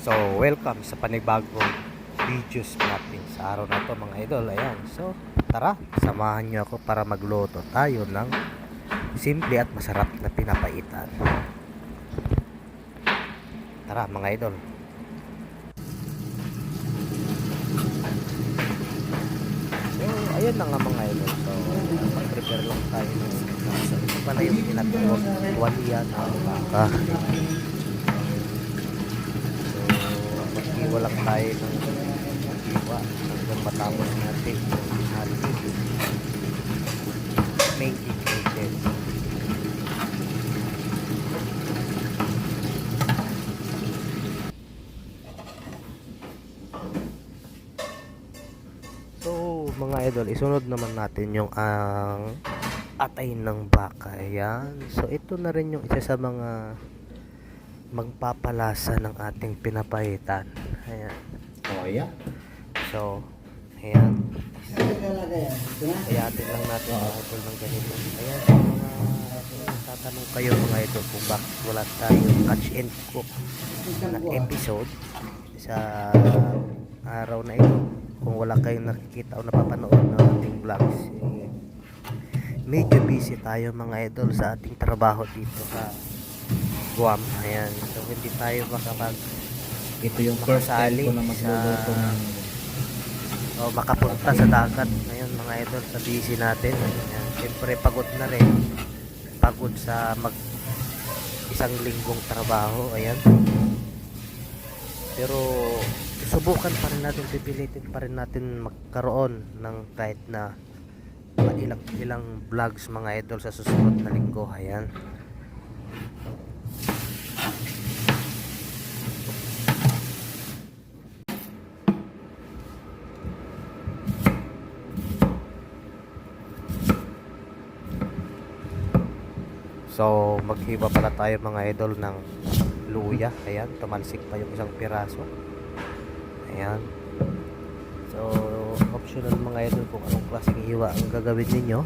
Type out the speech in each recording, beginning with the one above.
So, welcome sa panibagong videos natin sa araw na to mga idol. Ayan. So, tara, samahan nyo ako para magluto tayo ng simple at masarap na pinapaitan. Tara mga idol. So, ayun na nga mga idol. So, mag-prepare lang tayo ng so, ito pala yung tinatawag waliya ng baka. Iwa lang tayo ng iwa hanggang matapos natin yung halinig making natin. So mga idol, isunod naman natin yung ang atay ng baka. Ayan. So ito na rin yung isa sa mga magpapalasa ng ating pinapaitan. Ayan. Oh, yeah. So, ayan. Ayatin lang natin mga idol ng ganito. Ayan, sa mga tatanong kayo mga idol kung bakit wala tayong catch and cook na episode sa araw na ito. Kung wala kayong nakikita o napapanood ng ating vlogs, medyo busy tayo mga idol sa ating trabaho dito sa Guam. Ayan. So hindi tayo Ito yung first time ko na magluluto ng makapunta sa dagat ngayon mga idol sa busy natin. Ayan. Siyempre pagod na rin. Pagod sa isang linggong trabaho. Ayan. Pero subukan pa rin natin, pipilitin pa rin natin magkaroon ng kahit na ilang vlogs mga idol sa susunod na linggo. Ayan. So maghiba pala tayo mga idol ng luya. Ayan, tumalsik pa yung isang piraso. Ayan. So optional mga idol kung anong klaseng hiwa ang gagawin ninyo.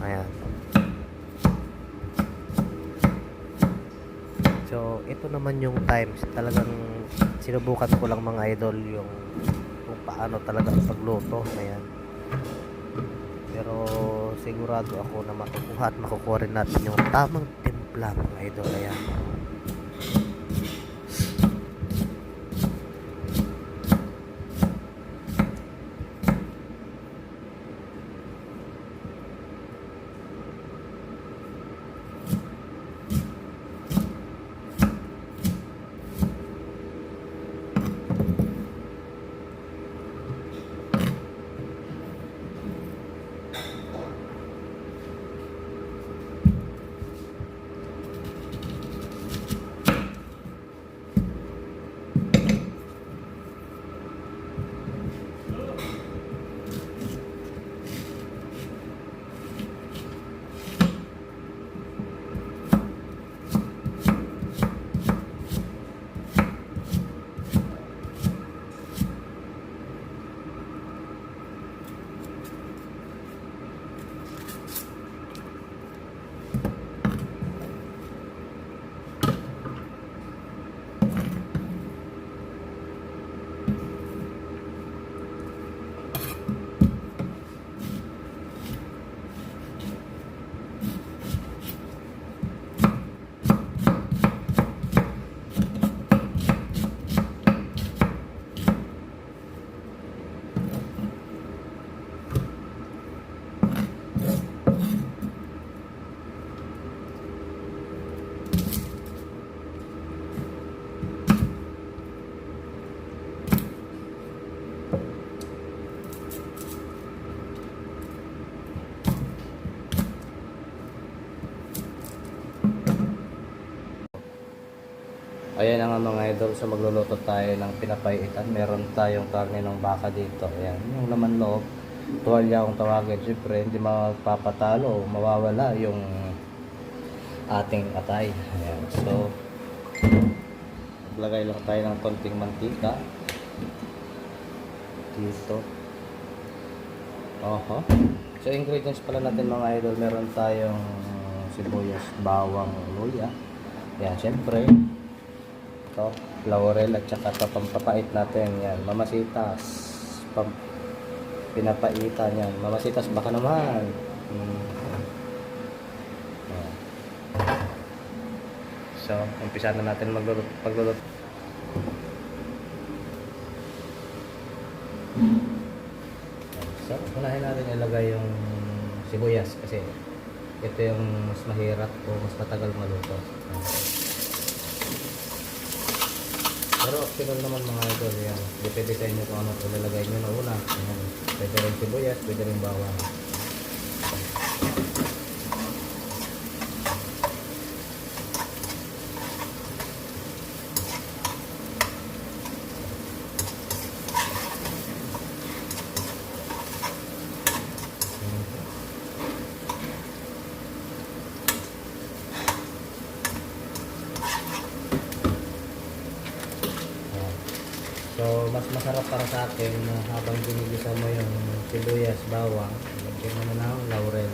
Ayan. So ito naman yung times. Talagang sinubukan ko lang mga idol yung kung paano talaga ang pagluto. Ayan. Pero sigurado ako na matukuha at makukuha rin natin yung tamang timpla mga idol. Ayan. Ayan na nga mga idol, so magluluto tayo ng pinapaitan. Meron tayong karne ng baka dito. Ayan, yung laman loob, tuwalya kung tawagin. Siyempre, hindi mapapatalo, mawawala yung ating atay. Ayan, so maglagay lang tayo ng konting mantika dito. Oho. So ingredients pala natin mga idol, meron tayong sibuyas, bawang, luya. Ayan, siyempre ito laurel at saka pampapait natin. Yan, mamasitas. Pinapaitan yan. Mamasitas baka naman. Yan. So, umpisa na natin pagluluto. So, unahin natin ilagay yung sibuyas kasi ito yung mas mahirap o mas matagal maluto. Pero optional naman mga idol yan. Depende sa inyo kung ano ilalagay nyo na una. Ayan. Pwede rin sibuyas, pwede rin bawang. So, mas masarap para sa akin na habang ginigisa mo yung sibuyas, bawang, lagyan mo na ng laurel.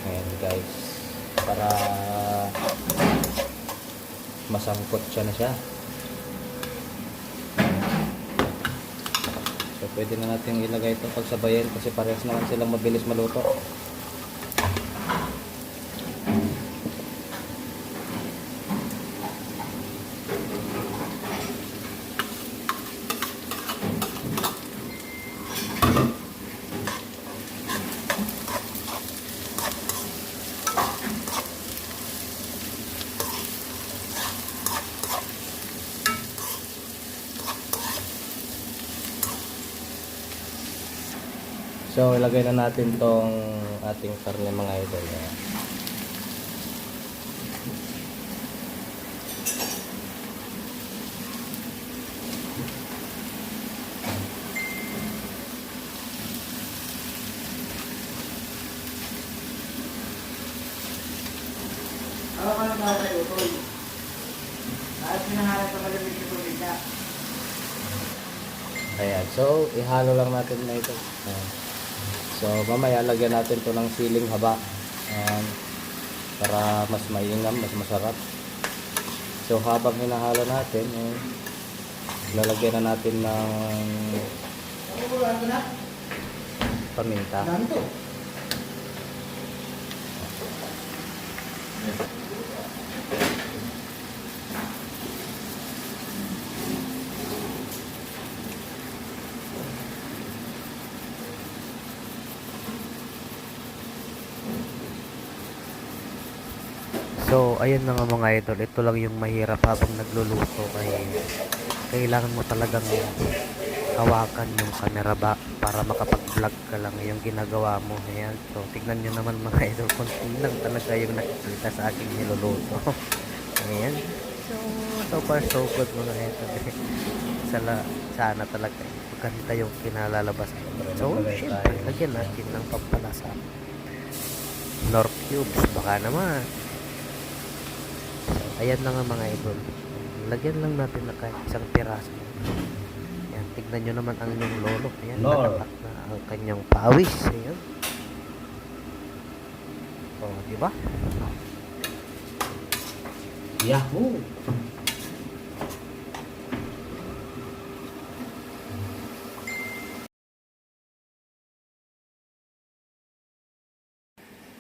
Ayan guys, para masangkot siya na siya. So, pwede na natin ilagay ito pagsabayan kasi parehas naman silang mabilis maluto. So, ilagay na natin tong ating karne mga idol. Ako ka lang ba kayo, Utol? At pinaharap ka malamig sa tubig na. Ayan. So, ihalo lang natin na ito. Ayan. So, mamaya lagyan natin to ng siling haba. Ayan. Para mas mainam, mas masarap. So, habang hinahalo natin, lalagyan na natin ng Ano na? paminta. Dami to. So, ayun na nga mga idol. Ito lang yung mahirap habang nagluluto. Kailangan mo talagang hawakan yung camera ba para makapag-vlog ka lang yung ginagawa mo. Ayan. So, tignan nyo naman mga idol. Kunti lang talaga yung nakikita sa aking niluluto. Ayan. So far so good mga idol. Sana talaga maganda yung kinalalabas. So, syempre, lagyan natin ng pampalasa. Nor cubes, baka naman. Ayan na nga mga idol. Lagyan lang natin na kahit isang piraso. Ayan, tignan nyo naman ang inyong lolo. Ayan, Lord. natatak na ang kanyang pawis. Ayan. O, diba? Yahoo!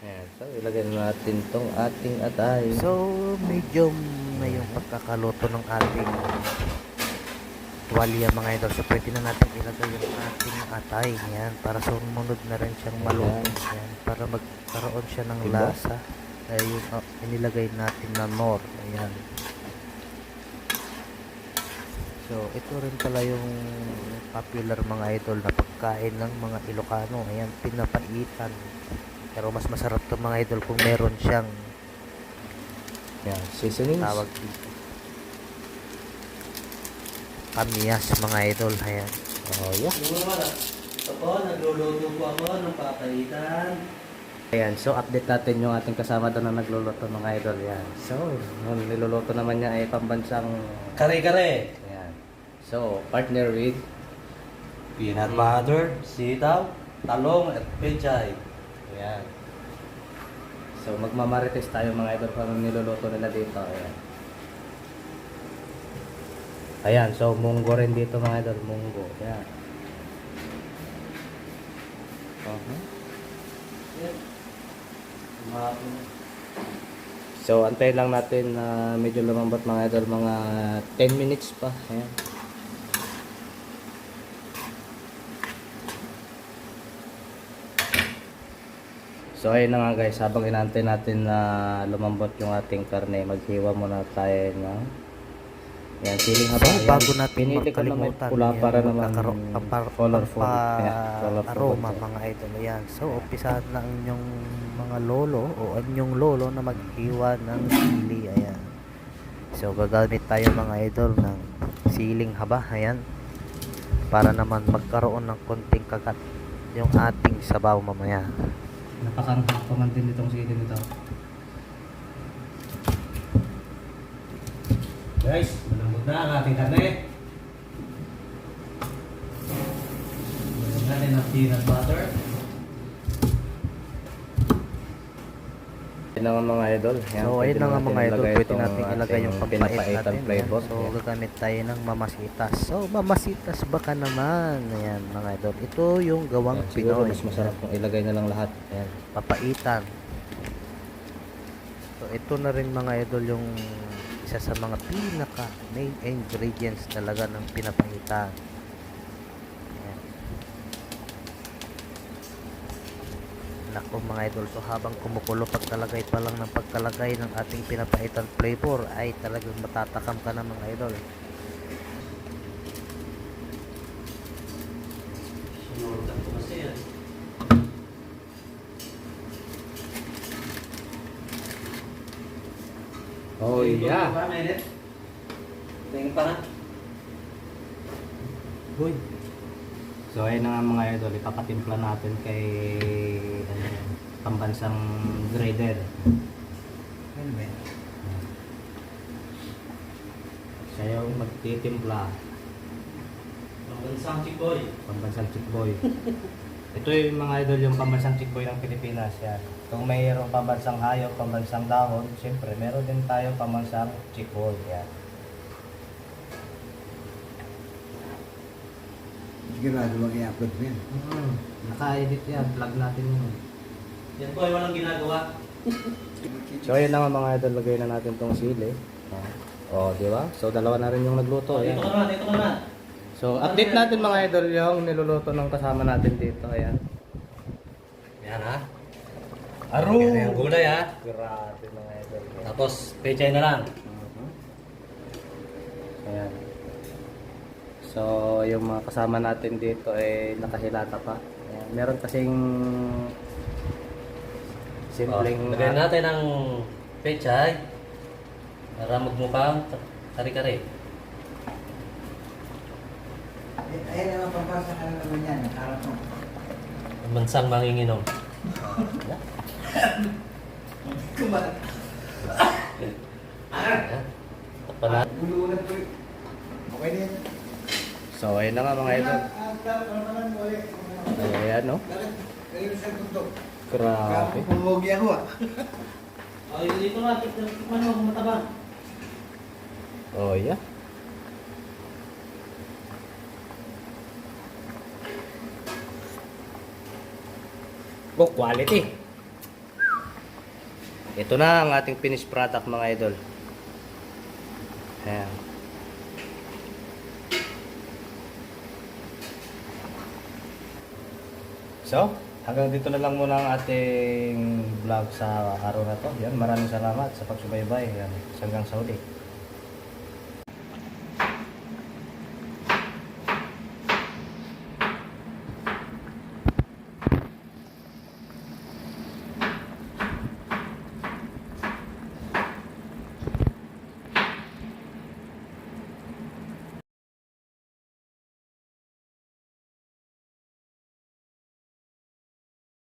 Ayan, so ilagay na natin tong ating atay. So, medium na yung pagkakaluto ng ating tuwalya mga idol. So, pwede na natin ilagay yung ating atay. Ayan, para sumunod na rin siyang maluto. Ayan, para magkaroon siya ng Diba? lasa. Ay, yung inilagay natin na nor. Ayan. So, ito rin pala yung popular mga idol na pagkain ng mga Ilocano. Ayan, pinapaitan. Pero mas masarap to mga idol kung meron siyang Yan, seasonings. tawag dito. Kamyas mga idol. Ayan. Oh, yeah. Ako, nagluluto po ako ng papaitan. Ayan, so update natin yung ating kasama doon na nagluluto mga idol. Yan. So, yung niluluto naman niya ay pambansang Kare-kare. ayan. So, partner with peanut butter, sitaw, talong, at pechay. Ayan. So, magmamarites tayo mga idol kung anong niluluto nila dito. Ayan. Ayan, so munggo rin dito mga idol. Munggo. Ayan. So, antayin lang natin na medyo lumambot mga idol, mga 10 minutes pa. Ayan. So, ayun na nga guys, habang inaantay natin na lumambot yung ating karne, maghiwa muna tayo ng yan, siling haba. So, bago natin pinili ko na may makalimutan, pula yan, para naman colorful. aroma mga idol. Ayan. So, umpisahan na ang inyong mga lolo o ang inyong lolo na maghiwa ng sili. Ayan. So, gagamit tayo mga idol ng siling haba. Ayan. Para naman magkaroon ng konting kagat yung ating sabaw mamaya. Napakanghang pa man din itong sili nito. Guys, malambot na ang ating karne. Lagyan natin ng peanut butter. Ayun na nga mga idol. Yan, So, pwede ayun na nga natin mga idol, ilagay pwede itong natin ilagay yung ating pampait pinapaitan natin. flavor. Ayan. So, Yan. gagamit tayo ng mamasitas. So, mamasitas baka naman. Ayan, mga idol. Ito yung gawang Yan, siguro Pinoy. mas masarap kung ilagay na lang lahat. Ayan. Papaitan. So, ito na rin mga idol yung isa sa mga pinaka main ingredients talaga ng pinapaitan. Ayan. Nako mga idol, so habang kumukulo, pagkalagay pa lang ng pagkalagay ng ating pinapaitan flavor ay talagang matatakam ka na mga idol. Sinurutan ko kasi yan. Oh yeah. Tingin pa na. Good. So ayun na nga mga idol, ipapatimpla natin kay ano, pambansang grader. Ano ba yan? Siya yung magtitimpla. Pambansang chikboy. Pambansang chikboy. Ito yung mga idol, yung pambansang chikboy ng Pilipinas. Yan. Kung mayroong pambansang hayop, pambansang dahon, siyempre meron din tayo pambansang chikboy. Yan. Sigurado mag-i-upload mo yan. Naka-edit yan, plug natin yun. Yan po ay walang ginagawa. So ayun na nga mga idol, lagay na natin tong sili. Oh, di ba? So dalawa na rin yung nagluto. Dito ka na, dito ka na. So update natin mga idol yung niluluto ng kasama natin dito. Ayan. Yan ha. Aro! Yan yung gulay ha. Grabe mga idol. Tapos pechay na lang. Ayan. So, yung mga kasama natin dito ay nakahilata pa. Ayan. Meron kasing simpleng... Lagyan natin ng pechay para magmukhang kare-kare. Ayun naman pampasa ka na naman yan. Harap mo. Mansang manginginom. Kumain. Ayan. Takpan natin. Ululan ko. Okay na yan. So, ayun na nga mga idol. Ayan, no? Grabe. Pumugi ako ah. Oh, dito na. Tikman mo kung matabang. Oh, yeah. Oh, quality. Ito na ang ating finished product mga idol. Ayan. So, hanggang dito na lang muna ang ating vlog sa araw na to. Yan, maraming salamat sa pagsubaybay. Yan, hanggang sa uli.